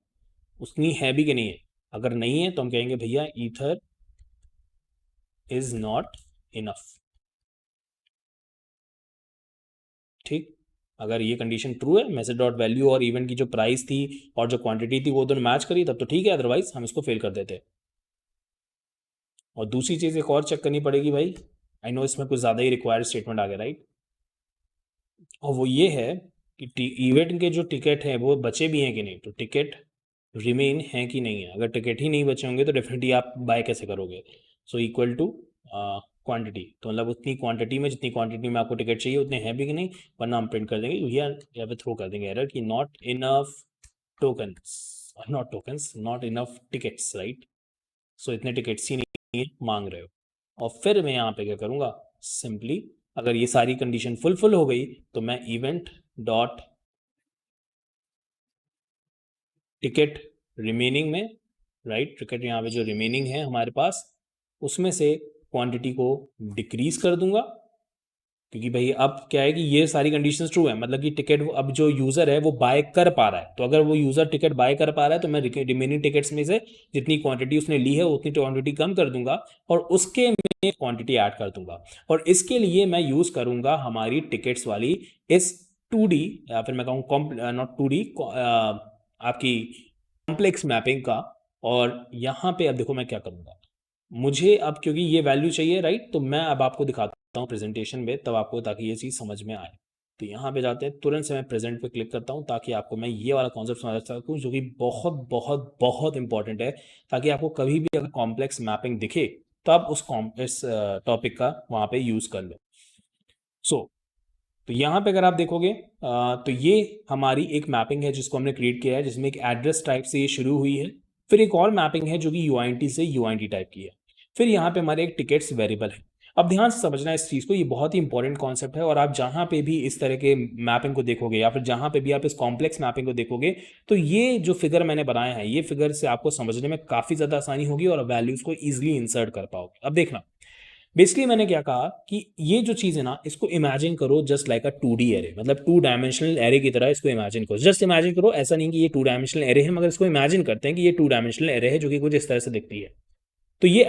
उतनी है भी कि नहीं है। अगर नहीं है तो हम कहेंगे भैया ईथर इज नॉट इनफ, ठीक। अगर ये कंडीशन ट्रू है, मैसेज डॉट वैल्यू और इवेंट की जो प्राइस थी और जो क्वांटिटी थी वो दोनों मैच करी तब तो ठीक है, अदरवाइज हम इसको फेल कर देते। और दूसरी चीज़ एक और चेक करनी पड़ेगी भाई, आई नो इसमें कुछ ज़्यादा ही रिक्वायर्ड स्टेटमेंट आ गया, राइट, और वो ये है कि इवेंट के जो टिकट हैं वो बचे भी हैं कि नहीं, तो टिकट रिमेन हैं कि नहीं है। अगर टिकट ही नहीं बचे होंगे तो डेफिनेटली आप बाय कैसे करोगे, सो इक्वल टू क्वांटिटी, तो मतलब उतनी क्वांटिटी में, जितनी क्वांटिटी में आपको टिकट चाहिए उतने हैं भी कि नहीं, वरना हम प्रिंट कर देंगे यहाँ पे थ्रो कर देंगे एरर कि not enough tokens, not enough tickets, right. So इतने टिकट्स ही नहीं मांग रहे हो। और फिर मैं यहाँ पे क्या करूँगा, सिंपली अगर ये सारी कंडीशन फुलफिल हो गई तो मैं इवेंट डॉट टिकट रिमेनिंग में, राइट, टिकट यहाँ पे जो रिमेनिंग है हमारे पास उसमें से क्वांटिटी को डिक्रीज कर दूंगा, क्योंकि भाई अब क्या है कि ये सारी कंडीशंस ट्रू है, मतलब कि टिकट अब जो यूज़र है वो बाय कर पा रहा है, तो अगर वो यूज़र टिकट बाय कर पा रहा है तो मैं रिमेनिंग टिकट्स में से जितनी क्वांटिटी उसने ली है उतनी क्वांटिटी कम कर दूंगा और उसके में क्वांटिटी ऐड कर दूंगा। और इसके लिए मैं यूज़ करूंगा हमारी टिकट्स वाली इस 2D, या फिर मैं कहूँ नॉट 2D, आपकी कॉम्प्लेक्स मैपिंग का। और यहाँ पे अब देखो मैं क्या करूँगा, मुझे अब क्योंकि ये वैल्यू चाहिए, राइट, तो मैं अब आपको दिखाता हूँ प्रेजेंटेशन में तब आपको, ताकि ये चीज़ समझ में आए। तो यहाँ पे जाते हैं, तुरंत से मैं प्रेजेंट पे क्लिक करता हूँ ताकि आपको मैं ये वाला कॉन्सेप्ट समझा सकूँ जो कि बहुत बहुत बहुत इंपॉर्टेंट है, ताकि आपको कभी भी अगर कॉम्प्लेक्स मैपिंग दिखे तो आप इस टॉपिक का वहाँ पे यूज़ कर लो। तो यहाँ पे अगर आप देखोगे तो ये हमारी एक मैपिंग है जिसको हमने क्रिएट किया है, जिसमें एक एड्रेस टाइप से ये शुरू हुई है, फिर एक और मैपिंग है जो कि यूआईटी से यूआईटी टाइप की है, फिर यहाँ पे हमारे एक टिकट्स वेरिएबल है। अब ध्यान से समझना इस चीज़ को, ये बहुत ही इंपॉर्टेंट कॉन्सेप्ट है, और आप जहाँ पे भी इस तरह के मैपिंग को देखोगे या फिर जहाँ पे भी आप इस कॉम्प्लेक्स मैपिंग को देखोगे तो ये जो फिगर मैंने बनाया है, ये फिगर से आपको समझने में काफ़ी ज़्यादा आसानी होगी और वैल्यूज़ को ईजिली इंसर्ट कर पाओगे। अब देखना, बेसिकली मैंने क्या कहा कि ये जो चीज़ है ना, इसको इमेजिन करो जस्ट लाइक अ 2D एरे, मतलब 2 डायमेंशनल एरे की तरह इसको इमेजिन करो। जस्ट इमेजिन करो, ऐसा नहीं कि ये 2 डायमेंशनल एरे है, मगर इसको इमेजिन करते हैं कि ये 2 डायमेंशनल एरे है जो कि कुछ इस तरह से दिखती है। तो ये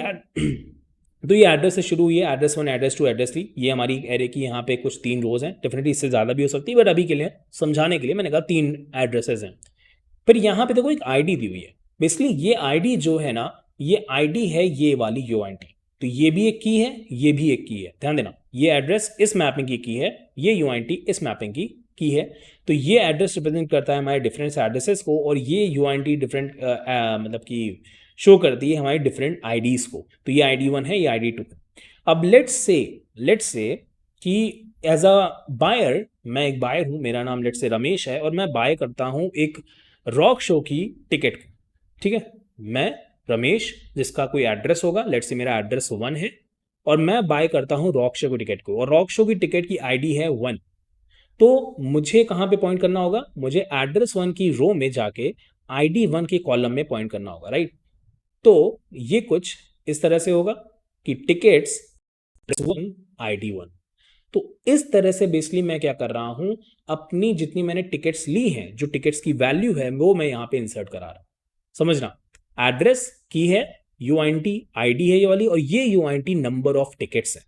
तो ये एड्रेस से शुरू हुई है, एड्रेस 1, एड्रेस 2, एड्रेस 3, ये हमारी एरे की यहाँ पे कुछ 3 रोज हैं, डेफिनेटली इससे ज़्यादा भी हो सकती है बट अभी के लिए समझाने के लिए मैंने कहा 3 एड्रेसेस हैं। फिर यहाँ पे देखो एक आईडी दी हुई है, बेसिकली ये आईडी जो है ना, ये आईडी है ये वाली यूआईटी, तो ये भी एक की है, ये भी एक की है, ध्यान देना, ये एड्रेस इस मैपिंग की है, ये यूआईटी इस मैपिंग की है। तो ये एड्रेस रिप्रेजेंट करता है हमारे डिफरेंट एड्रेसेस को, और ये यूआईटी डिफरेंट मतलब कि शो करती है हमारी डिफरेंट आईडीज को। तो ये ID1 है, ये ID2। अब लेट्स से कि एज अ बायर, मैं एक बायर हूं, मेरा नाम लेट्स से रमेश है, और मैं बाय करता हूं एक रॉक शो की टिकट, ठीक है। मैं रमेश जिसका कोई एड्रेस होगा, लेट्स से मेरा एड्रेस 1 है, और मैं बाय करता हूँ रॉक शो की टिकट को, और रॉक शो की टिकट की आईडी है 1। तो मुझे कहाँ पे पॉइंट करना होगा? मुझे एड्रेस 1 की रो में जाके आईडी 1 के कॉलम में पॉइंट करना होगा, राइट? तो ये कुछ इस तरह से होगा कि टिकट्स 1 आईडी 1। तो इस तरह से बेसिकली मैं क्या कर रहा हूं, अपनी जितनी मैंने टिकट्स ली हैं, जो टिकट्स की वैल्यू है वो मैं यहां पे इंसर्ट करा रहा हूं। समझना, एड्रेस की है, यूआईटी आईडी है ये वाली, और ये यूआईटी नंबर ऑफ टिकट्स है,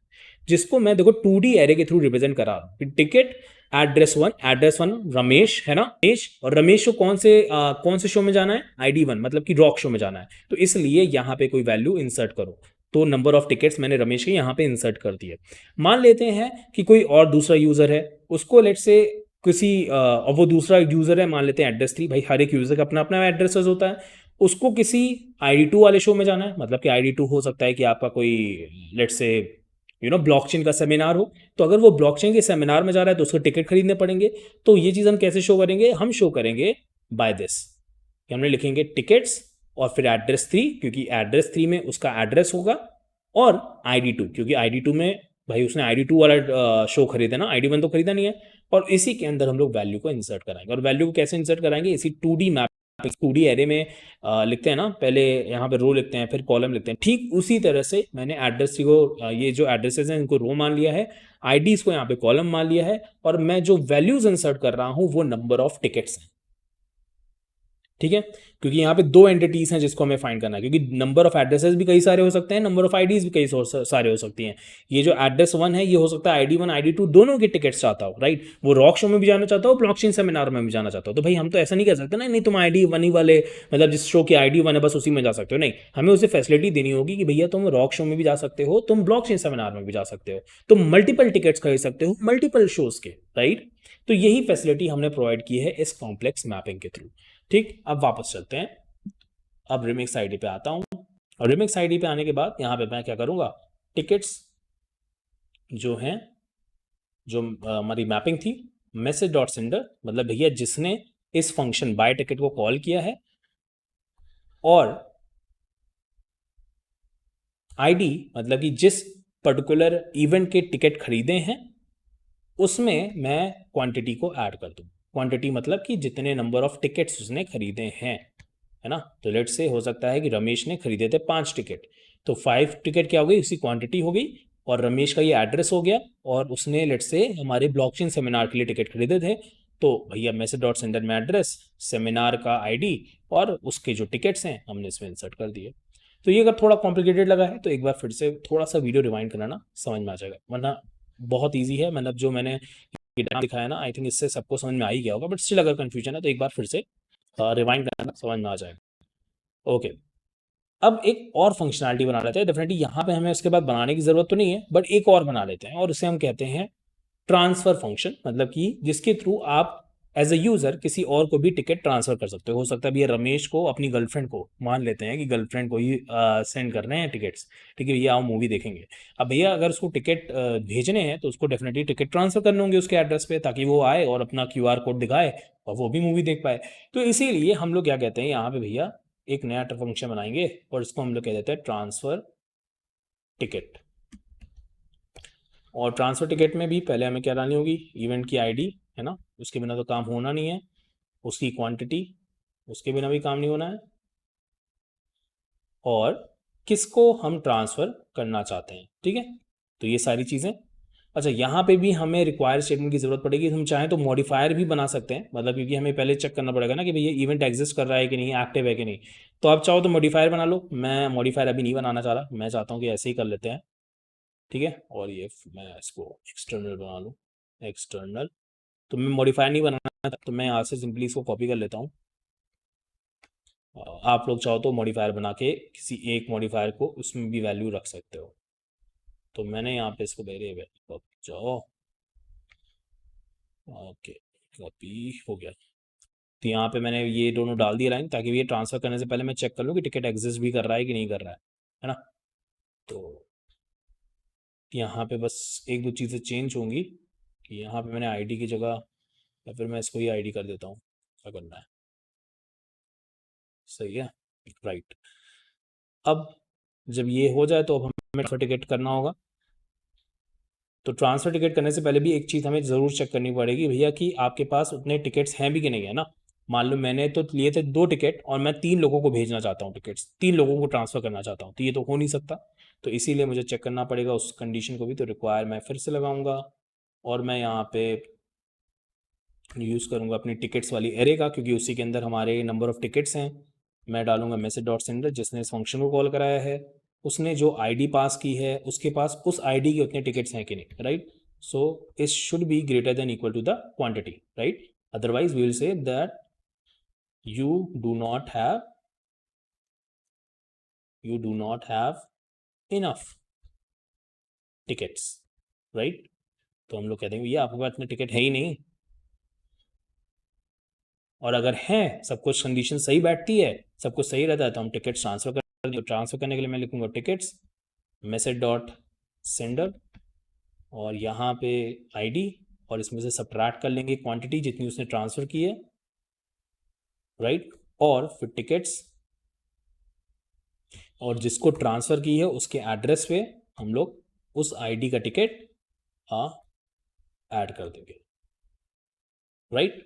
जिसको मैं देखो 2D एरे के थ्रू रिप्रेजेंट करा रहा हूं। टिकट एड्रेस 1 रमेश है ना, रमेश, और रमेश को कौन से शो में जाना है? आईडी 1, मतलब कि रॉक शो में जाना है। तो इसलिए यहां पे कोई वैल्यू इंसर्ट करो। तो नंबर ऑफ टिकट्स मैंने रमेश के यहां पे इंसर्ट कर दिए। मान लेते हैं कि कोई और दूसरा यूजर है, उसको लेट से किसी और वो दूसरा यूजर है, मान लेते हैं एड्रेस 3, भाई हर एक यूजर का अपना अपना एड्रेस होता है, उसको किसी आईडी 2 वाले शो में जाना है। मतलब कि आईडी 2 हो सकता है कि आपका कोई लेट से ब्लॉकचेन का सेमिनार हो, तो अगर वो ब्लॉकचेन के सेमिनार में जा रहा है तो उसको टिकट खरीदने पड़ेंगे। तो ये चीज़ हम कैसे शो करेंगे? हम शो करेंगे बाय दिस, कि हमने लिखेंगे टिकट्स और फिर एड्रेस 3, क्योंकि एड्रेस 3 में उसका एड्रेस होगा, और आईडी 2, क्योंकि आईडी 2 में भाई उसने आईडी 2 वाला शो खरीदा ना, आईडी 1 तो खरीदा नहीं है। और इसी के अंदर हम लोग वैल्यू को इंसर्ट कराएंगे। और वैल्यू को कैसे इंसर्ट कराएंगे? इसी 2D मैप, 2D एरे में लिखते हैं ना, पहले यहाँ पे रो लिखते हैं फिर कॉलम लिखते हैं, ठीक उसी तरह से मैंने एड्रेस को ये जो एड्रेसेस हैं इनको रो मान लिया है, आईडीज को यहाँ पे कॉलम मान लिया है, और मैं जो वैल्यूज इंसर्ट कर रहा हूँ वो नंबर ऑफ टिकट्स हैं। ठीक है, क्योंकि यहाँ पे दो एंटिटीज हैं जिसको हमें फाइंड करना है, क्योंकि नंबर ऑफ एड्रेसेस भी कई सारे हो सकते हैं, नंबर ऑफ आईडीज भी कई सारे हो सकती हैं। ये जो एड्रेस 1 है ये हो सकता है आईडी 1 आईडी 2 दोनों के टिकट्स चाहता हो, राइट? वो रॉक शो में भी जाना चाहता हो, ब्लॉकचेन सेमिनार में भी जाना चाहता हो। तो भाई हम तो ऐसा नहीं कर सकते ना, नहीं तुम आईडी 1 ही वाले, मतलब जिस शो की आईडी 1 है बस उसी में जा सकते हो। नहीं, हमें उसे फैसिलिटी देनी होगी कि भैया तुम रॉक शो में भी जा सकते हो, तुम ब्लॉकचेन सेमिनार में भी जा सकते हो, तुम मल्टीपल टिकट्स खरीद सकते हो मल्टीपल शोज के, राइट? तो यही फैसिलिटी हमने प्रोवाइड की है इस कॉम्प्लेक्स मैपिंग के थ्रू। ठीक, अब वापस चलते हैं। अब रिमिक्स आईडी पे आता हूं, और रिमिक्स आईडी पे आने के बाद यहां पे मैं क्या करूंगा, टिकट्स जो हैं, जो हमारी मैपिंग थी, मैसेज डॉट सेंडर, मतलब भैया जिसने इस फंक्शन बाय टिकट को कॉल किया है, और आईडी मतलब कि जिस पर्टिकुलर इवेंट के टिकट खरीदे हैं उसमें मैं क्वांटिटी को ऐड कर दूं। क्वांटिटी मतलब कि जितने नंबर ऑफ टिकट्स उसने खरीदे हैं, है ना? तो लेट से हो सकता है कि रमेश ने खरीदे थे 5 टिकट, तो 5 टिकट क्या हो गई, उसकी क्वांटिटी हो गई, और रमेश का ये एड्रेस हो गया, और उसने लेट से हमारे ब्लॉकचेन सेमिनार के लिए टिकट खरीदे थे। तो भैया मैसेज डॉट सेंडर में एड्रेस, सेमिनार का आईडी, और उसके जो टिकट्स हैं हमने इसमें इंसर्ट कर दिए। तो ये अगर थोड़ा कॉम्प्लिकेटेड लगा है तो एक बार फिर से थोड़ा सा वीडियो रिवाइंड कराना, समझ में आ जाएगा, वरना बहुत ईजी है। मतलब जो मैंने डायग्राम दिखाया ना, आई थिंक इससे सबको समझ में आ ही गया होगा, बट स्टिल अगर कंफ्यूजन है तो एक बार फिर से रिवाइंड करना, समझ में आ जाएगा। ओके, अब एक और फंक्शनैलिटी बना लेते हैं। डेफिनेटली यहाँ पे हमें उसके बाद बनाने की ज़रूरत तो नहीं है, बट एक और बना लेते हैं, और उसे हम कहते हैं ट्रांसफर फंक्शन। मतलब कि जिसके थ्रू आप एज अ यूज़र किसी और को भी टिकट ट्रांसफर कर सकते हो सकता है भैया रमेश को अपनी गर्लफ्रेंड को, मान लेते हैं कि गर्लफ्रेंड को ही सेंड करने हैं टिकट्स, ठीक है भैया आओ मूवी देखेंगे। अब भैया अगर उसको टिकट भेजने हैं तो उसको डेफिनेटली टिकट ट्रांसफर करने होंगे उसके एड्रेस पे, ताकि वो आए और अपना QR कोड दिखाए और वो भी मूवी देख पाए। तो इसीलिए हम लोग क्या कहते हैं यहाँ पे भैया, एक नया फंक्शन बनाएंगे और इसको हम लोग कह देते हैं ट्रांसफर टिकट। और ट्रांसफर टिकट में भी पहले हमें क्या डालनी होगी, इवेंट की आईडी, है ना, उसके बिना तो काम होना नहीं है, उसकी क्वांटिटी, उसके बिना भी काम नहीं होना है, और किसको हम ट्रांसफ़र करना चाहते हैं। ठीक है, तो ये सारी चीज़ें। अच्छा, यहाँ पे भी हमें रिक्वायर स्टेटमेंट की ज़रूरत पड़ेगी। हम चाहें तो मॉडिफायर भी बना सकते हैं, मतलब क्योंकि हमें पहले चेक करना पड़ेगा ना कि भैया इवेंट एग्जिस्ट कर रहा है कि नहीं, एक्टिव है कि नहीं। तो आप चाहो तो मॉडिफायर बना लो, मैं मॉडिफायर अभी नहीं बनाना चाह रहा, मैं चाहता हूँ कि ऐसे ही कर लेते हैं। ठीक है, और ये मैं इसको एक्सटर्नल बना लूँ, एक्सटर्नल। तो मैं मॉडिफायर नहीं बनाना, तो मैं यहाँ से सिंपली इसको कॉपी कर लेता हूँ। आप लोग चाहो तो मॉडिफायर बना के किसी एक मॉडिफायर को उसमें भी वैल्यू रख सकते हो। तो मैंने यहाँ पे इसको वेरिएबल जाओ, ओके, कॉपी हो गया। तो यहाँ पे मैंने ये दोनों डाल दिए लाइन, ताकि ये ट्रांसफ़र करने से पहले मैं चेक कर लूँ कि टिकट एग्जिस्ट भी कर रहा है कि नहीं कर रहा है ना? तो यहाँ पे बस एक दो चीज़ें चेंज होंगी, कि यहाँ पे मैंने आईडी की जगह, या फिर मैं इसको ही आईडी कर देता हूँ, क्या करना है, सही है, राइट। अब जब ये हो जाए तो अब हमें ट्रांसफ़र टिकट करना होगा। तो ट्रांसफ़र टिकट करने से पहले भी एक चीज़ हमें ज़रूर चेक करनी पड़ेगी भैया कि आपके पास उतने टिकट्स हैं भी कि नहीं है ना। मान लो मैंने तो लिए थे 2 टिकट और मैं 3 लोगों को भेजना चाहता हूँ टिकट्स, 3 लोगों को ट्रांसफ़र करना चाहता हूँ, तो ये तो हो नहीं सकता। तो इसीलिए मुझे चेक करना पड़ेगा उस कंडीशन को भी, तो रिक्वायर मैं फिर से लगाऊंगा और मैं यहाँ पे यूज़ करूँगा अपनी टिकट्स वाली एरे का, क्योंकि उसी के अंदर हमारे नंबर ऑफ़ टिकट्स हैं। मैं डालूंगा मैसेज डॉट सेंडर, जिसने इस फंक्शन को कॉल कराया है उसने जो आईडी पास की है उसके पास उस आईडी के उतने टिकट्स हैं कि नहीं, right. So it should be greater than equal to the quantity, right. Otherwise we will say that you do not have you do not have enough tickets, right. तो हम लोग कहते हैं भैया आपके पास इतने टिकट है ही नहीं, और अगर हैं सब कुछ कंडीशन सही बैठती है, सब कुछ सही रहता है, तो हम टिकट्स ट्रांसफ़र कर देंगे। ट्रांसफ़र करने के लिए मैं लिखूंगा टिकट्स मैसेज डॉट सेंडर और यहाँ पे आईडी, और इसमें से सब्ट्रैक्ट कर लेंगे क्वांटिटी जितनी उसने ट्रांसफ़र की है, राइट। और फिर टिकट्स और जिसको ट्रांसफ़र की है उसके एड्रेस पे हम लोग उस आईडी का टिकट ऐड कर देंगे, राइट।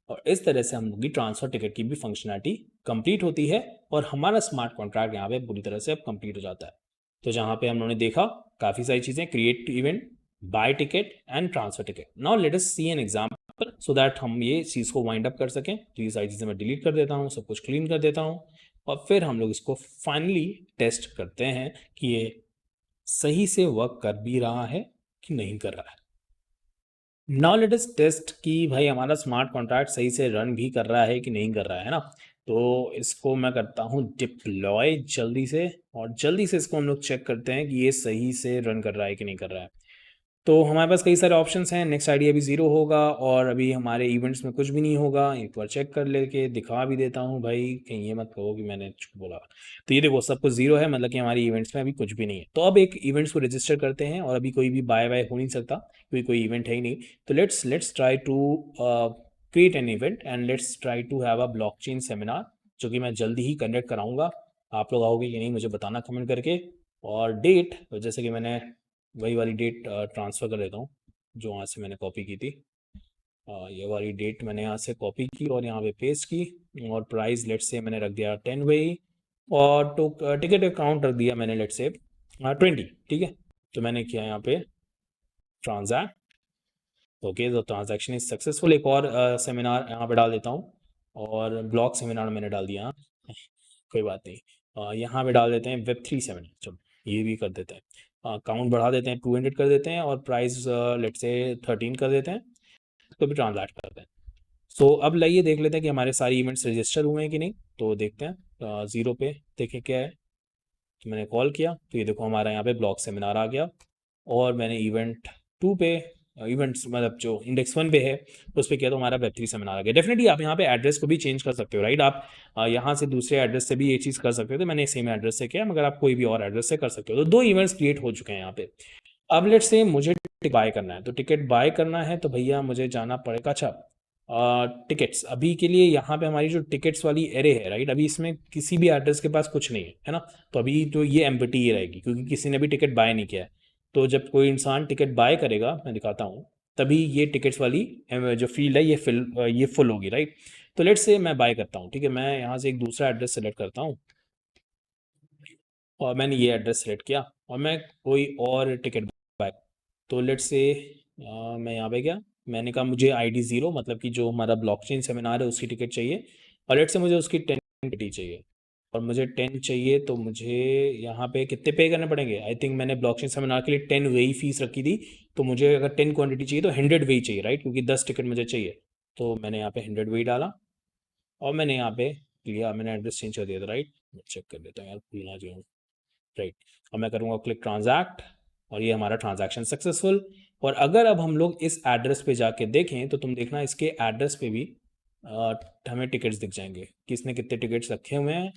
और इस तरह से हम लोग की ट्रांसफ़र टिकट की भी फंक्शनैलिटी कंप्लीट होती है और हमारा स्मार्ट कॉन्ट्रैक्ट यहाँ पे पूरी तरह से अब कंप्लीट हो जाता है। तो जहाँ पे हम लोगों ने देखा काफ़ी सारी चीज़ें, create event, buy ticket and transfer ticket. Now let us see an example so that हम ये चीज़ को वाइंड अप कर सकें। तो ये सारी चीज़ें मैं डिलीट कर देता हूँ, सब कुछ क्लीन कर देता हूँ और फिर हम लोग इसको फाइनली टेस्ट करते हैं कि ये सही से वर्क कर भी रहा है कि नहीं कर रहा है। नाउ लेट अस टेस्ट कि भाई हमारा स्मार्ट कॉन्ट्रैक्ट सही से रन भी कर रहा है कि नहीं कर रहा है ना। तो इसको मैं करता हूँ डिप्लॉय जल्दी से, और जल्दी से इसको हम लोग चेक करते हैं कि ये सही से रन कर रहा है कि नहीं कर रहा है। तो हमारे पास कई सारे ऑप्शंस हैं। नेक्स्ट आईडी अभी 0 होगा और अभी हमारे इवेंट्स में कुछ भी नहीं होगा। एक बार चेक कर लेके दिखा भी देता हूँ भाई, कहीं ये मत कहो कि मैंने झूठ बोला। तो ये देखो सब कुछ 0 है, मतलब कि हमारी इवेंट्स में अभी कुछ भी नहीं है। तो अब एक इवेंट्स को रजिस्टर करते हैं और अभी कोई भी बाय बाय हो नहीं सकता क्योंकि कोई इवेंट है ही नहीं। तो let's try to create an event and let's try to have a blockchain seminar, जो कि मैं जल्दी ही कंडक्ट कराऊंगा। आप लोग आओगे कि नहीं मुझे बताना कमेंट करके। और डेट, जैसे कि मैंने वही वाली डेट ट्रांसफ़र कर देता हूँ जो वहाँ से मैंने कॉपी की थी। ये वाली डेट मैंने यहाँ से कॉपी की और यहाँ पे पेस्ट की, और प्राइस लेट से मैंने रख दिया 10 वही, और तो टिकट अकाउंट रख दिया मैंने लेट से 20, ठीक है। तो मैंने किया यहाँ पे ट्रांजैक्ट, ओके। तो ट्रांजैक्शन इज सक्सेसफुल। एक और सेमिनार यहाँ पे डाल देता हूँ, और ब्लॉक सेमिनार मैंने डाल दिया, कोई बात नहीं। यहाँ पे डाल देते हैं Web3 सेमिनार, चलो ये भी कर देते हैं। अकाउंट बढ़ा देते हैं, 200 कर देते हैं, और प्राइस लेट से 13 कर देते हैं, तो भी ट्रांजैक्ट करते हैं। सो अब लाइए देख लेते हैं कि हमारे सारे इवेंट्स रजिस्टर हुए हैं कि नहीं। तो देखते हैं 0 पे देखें क्या है। तो मैंने कॉल किया तो ये देखो हमारा यहाँ पे ब्लॉक सेमिनार आ गया, और मैंने इवेंट 2 पे इवेंट्स मतलब जो इंडेक्स 1 पे है उस पर किया तो हमारा Web3 सेमिनार आ गया। डेफिनेटली आप यहाँ पे एड्रेस को भी चेंज कर सकते हो, राइट। आप यहाँ से दूसरे एड्रेस से भी ये चीज़ कर सकते हो। तो मैंने सेम एड्रेस से किया, मगर आप कोई भी और एड्रेस से कर सकते हो। तो 2 इवेंट्स क्रिएट हो चुके हैं यहाँ पे। अब लेट्स से मुझे टिकट बाय करना है, तो टिकट बाय करना है तो भैया मुझे जाना पड़ेगा। अच्छा, टिकट्स अभी के लिए यहाँ पे हमारी जो टिकट्स वाली एरे है, राइट, अभी इसमें किसी भी एड्रेस के पास कुछ नहीं है ना। तो अभी तो ये एम्प्टी ही रहेगी क्योंकि किसी ने भी टिकट बाय नहीं किया है। तो जब कोई इंसान टिकट बाय करेगा, मैं दिखाता हूँ, तभी ये टिकट्स वाली जो फील्ड है ये फुल होगी, राइट। तो लेट्स से मैं बाय करता हूँ, ठीक है। मैं यहाँ से एक दूसरा एड्रेस सेलेक्ट करता हूँ और मैंने ये एड्रेस सेलेक्ट किया और मैं कोई और टिकट बाय, तो लेट्स से मैं यहाँ पे गया, मैंने कहा मुझे ID 0 मतलब कि जो हमारा ब्लॉकचेन सेमिनार है उसकी टिकट चाहिए, और लेट्स से मुझे उसकी 10 टिकट चाहिए, और मुझे 10 चाहिए। तो मुझे यहाँ पे कितने पे करने पड़ेंगे। आई थिंक मैंने ब्लॉकचेन सेमिनार के लिए 10 वही फीस रखी थी। तो मुझे अगर 10 क्वांटिटी चाहिए तो 100 वही चाहिए, राइट, क्योंकि 10 टिकट मुझे चाहिए। तो मैंने यहाँ पे 100 वही डाला और मैंने यहाँ पे लिया, मैंने एड्रेस चेंज कर दिया था, राइट। चेक कर लेता हूँ यार, भूल ना जाऊँ, राइट। और मैं करूँगा क्लिक ट्रांजैक्ट, और ये हमारा ट्रांजैक्शन सक्सेसफुल। और अगर अब हम लोग इस एड्रेस पे जाके देखें तो तुम देखना इसके एड्रेस पे भी हमें टिकट्स दिख जाएंगे कि इसने कितने टिकट्स रखे हुए हैं।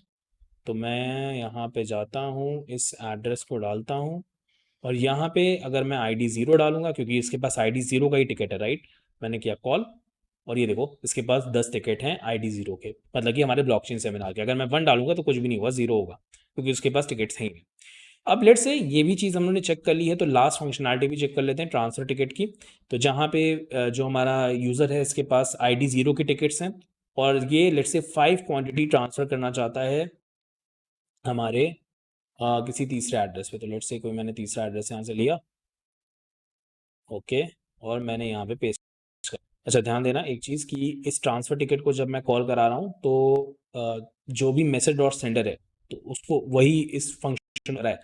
तो मैं यहाँ पे जाता हूँ, इस एड्रेस को डालता हूँ, और यहाँ पे अगर मैं ID 0 डालूंगा क्योंकि इसके पास ID 0 का ही टिकट है, राइट। मैंने किया कॉल, और ये देखो इसके पास 10 टिकट हैं ID 0 के, मतलब कि हमारे ब्लॉकचेन सेमिनार के। अगर मैं 1 डालूंगा तो कुछ भी नहीं होगा, 0 होगा, क्योंकि उसके पास टिकट्स हैं ही नहीं। अब लेट्स से ये भी चीज़ हम लोगों ने चेक कर ली है, तो लास्ट फंक्शनैलिटी भी चेक कर लेते हैं ट्रांसफर टिकट की। तो जहाँ पे जो हमारा यूज़र है इसके पास ID 0 के टिकट्स हैं, और ये लेट्स से 5 क्वांटिटी ट्रांसफ़र करना चाहता है हमारे किसी तीसरे एड्रेस पे। तो लेट्स से कोई मैंने तीसरा एड्रेस यहाँ से लिया, ओके, और मैंने यहाँ पे पेस्ट कर। अच्छा ध्यान देना एक चीज़ कि इस ट्रांसफ़र टिकट को जब मैं कॉल करा रहा हूँ तो जो भी मैसेज डॉट सेंडर है तो उसको वही इस फंक्शन कर रहा है,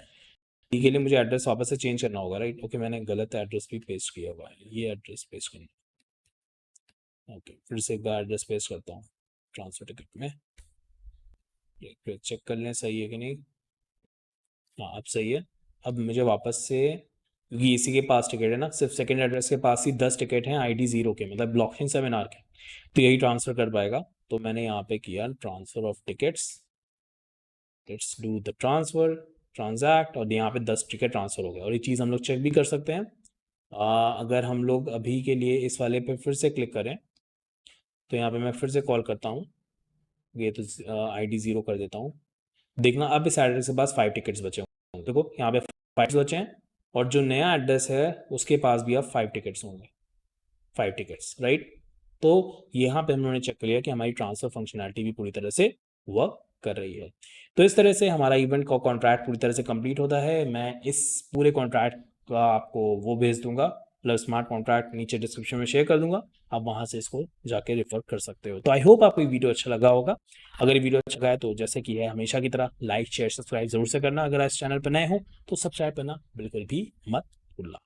के लिए मुझे एड्रेस वापस से चेंज करना होगा, राइट। ओके, मैंने गलत एड्रेस भी पेस्ट किया हुआ है, ये एड्रेस पेस्ट करना। ओके, फिर से एक बार एड्रेस पेस्ट करता हूँ ट्रांसफर टिकट में, फिर चेक कर लें सही है कि नहीं। हाँ अब सही है। अब मुझे वापस से, क्योंकि इसी के पास टिकट है ना, सिर्फ सेकेंड एड्रेस के पास ही 10 टिकट हैं ID 0 के, मतलब ब्लॉकचेन सेमिनार के, तो यही ट्रांसफ़र कर पाएगा। तो मैंने यहाँ पे किया transfer of tickets, let's do the transfer, transact, और यहाँ पे 10 टिकट ट्रांसफ़र हो गए। और ये चीज़ हम लोग चेक भी कर सकते हैं। अगर हम लोग अभी के लिए इस वाले पे फिर से क्लिक करें, तो यहाँ पे मैं फिर से कॉल करता हूँ, ये तो ID 0 कर देता हूँ। देखना अब इस एड्रेस के पास 5 टिकट्स बचे होंगे, देखो यहाँ पे 5 बचे हैं, और जो नया एड्रेस है उसके पास भी अब 5 टिकट्स होंगे, 5 टिकट्स, राइट। तो यहाँ पे हम लोगों ने चेक कर लिया कि हमारी ट्रांसफर फंक्शनैलिटी भी पूरी तरह से वर्क कर रही है। तो इस तरह से हमारा इवेंट का कॉन्ट्रैक्ट पूरी तरह से कंप्लीट होता है। मैं इस पूरे कॉन्ट्रैक्ट का आपको वो भेज दूंगा, मतलब स्मार्ट कॉन्ट्रैक्ट नीचे डिस्क्रिप्शन में शेयर कर दूंगा, आप वहाँ से इसको जाके रेफर कर सकते हो। तो आई होप आपको ये वीडियो अच्छा लगा होगा। अगर ये वीडियो अच्छा लगा है तो जैसे कि है हमेशा की तरह लाइक शेयर सब्सक्राइब जरूर से करना। अगर इस चैनल पर नए हो तो सब्सक्राइब करना बिल्कुल भी मत भूलना।